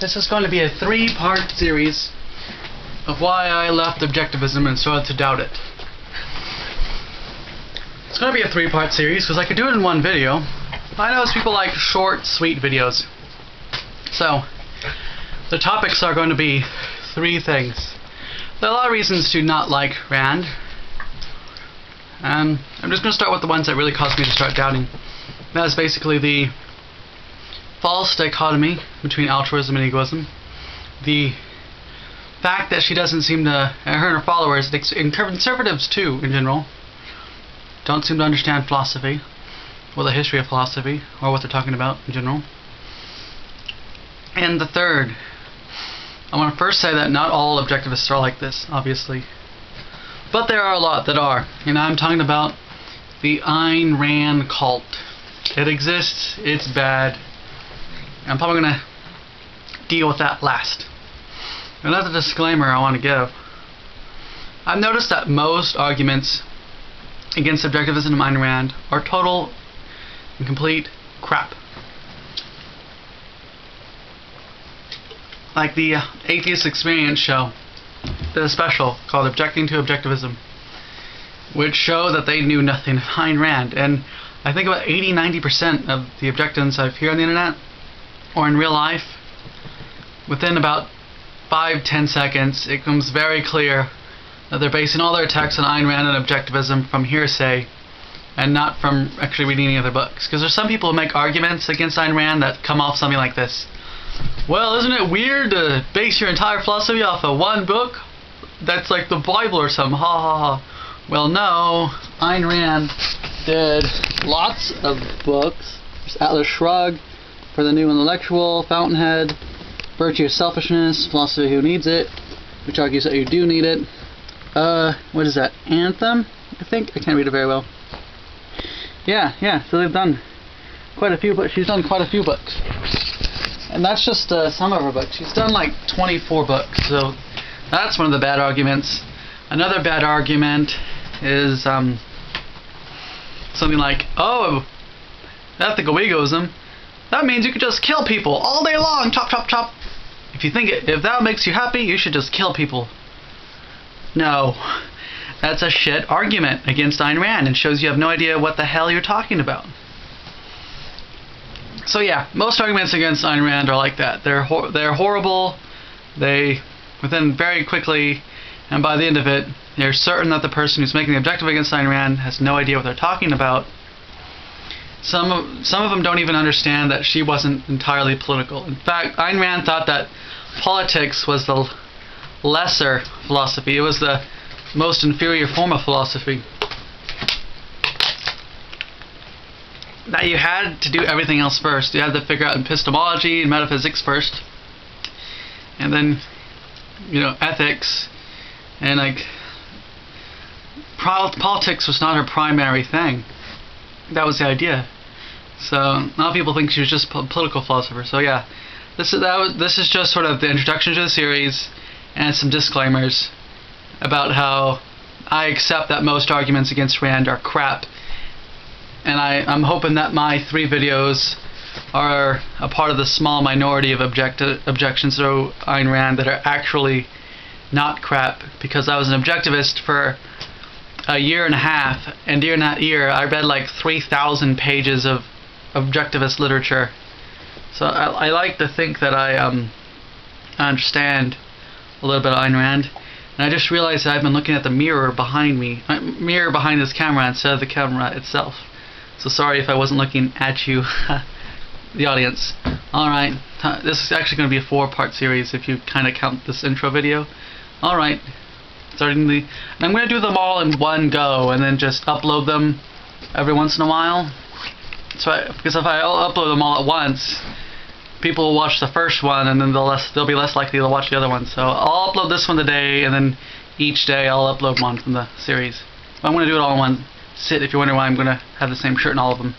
This is going to be a 3-part series of why I left Objectivism and started to doubt it. It's going to be a 3-part series because I could do it in one video. I know people like short, sweet videos. So, the topics are going to be 3 things. There are a lot of reasons to not like Rand. And I'm just going to start with the ones that really caused me to start doubting. That is basically the false dichotomy between altruism and egoism. The fact that she doesn't seem to, her and her followers, and conservatives too in general, don't seem to understand philosophy, or the history of philosophy, or what they're talking about in general. And the third, I want to first say that not all objectivists are like this, obviously. But there are a lot that are. And I'm talking about the Ayn Rand cult. It exists, it's bad. I'm probably going to deal with that last. Another disclaimer I want to give. I've noticed that most arguments against objectivism and Ayn Rand are total and complete crap. Like the Atheist Experience show, did a special called Objecting to Objectivism, which show that they knew nothing of Ayn Rand. And I think about 80-90% of the objectants I hear on the internet or in real life, within about 5-10 seconds, it becomes very clear that they're basing all their texts on Ayn Rand and objectivism from hearsay and not from actually reading any of their books. Because there's some people who make arguments against Ayn Rand that come off something like this. Well, isn't it weird to base your entire philosophy off of one book? That's like the Bible or something, ha ha ha. Well, no, Ayn Rand did lots of books. There's Atlas Shrugged, For the New Intellectual, Fountainhead, Virtue of Selfishness, Philosophy Who Needs It, which argues that you do need it. What is that? Anthem, I think? I can't read it very well. Yeah, so they've done quite a few books. She's done quite a few books. And that's just some of her books. She's done like 24 books, so that's one of the bad arguments. Another bad argument is something like, oh, ethical egoism, that means you can just kill people all day long, chop, chop, chop. If that makes you happy, you should just kill people. No, that's a shit argument against Ayn Rand and shows you have no idea what the hell you're talking about. So yeah, most arguments against Ayn Rand are like that. They're horrible. They, within very quickly, and by the end of it, they're certain that the person who's making the objective against Ayn Rand has no idea what they're talking about. Some of them don't even understand that she wasn't entirely political. In fact, Ayn Rand thought that politics was the lesser philosophy. It was the most inferior form of philosophy. That you had to do everything else first. You had to figure out epistemology and metaphysics first, and then, ethics, and like politics was not her primary thing. That was the idea. So a lot of people think she was just a political philosopher. So yeah, this is just sort of the introduction to the series and some disclaimers about how I accept that most arguments against Rand are crap. And I'm hoping that my 3 videos are a part of the small minority of objections to Ayn Rand that are actually not crap, because I was an objectivist for a year and a half, and during that year I read like 3,000 pages of objectivist literature. So I like to think that I understand a little bit of Ayn Rand. And I just realized that I've been looking at the mirror behind me, behind this camera instead of the camera itself. So sorry if I wasn't looking at you, the audience. Alright, this is actually going to be a 4-part series if you kind of count this intro video. Alright, and I'm going to do them all in one go and then just upload them every once in a while. Because if I upload them all at once, people will watch the first one and then they'll be less likely to watch the other one. So I'll upload this one today, and then each day I'll upload one from the series. But I'm going to do it all in one sit, if you're wondering why I'm going to have the same shirt in all of them.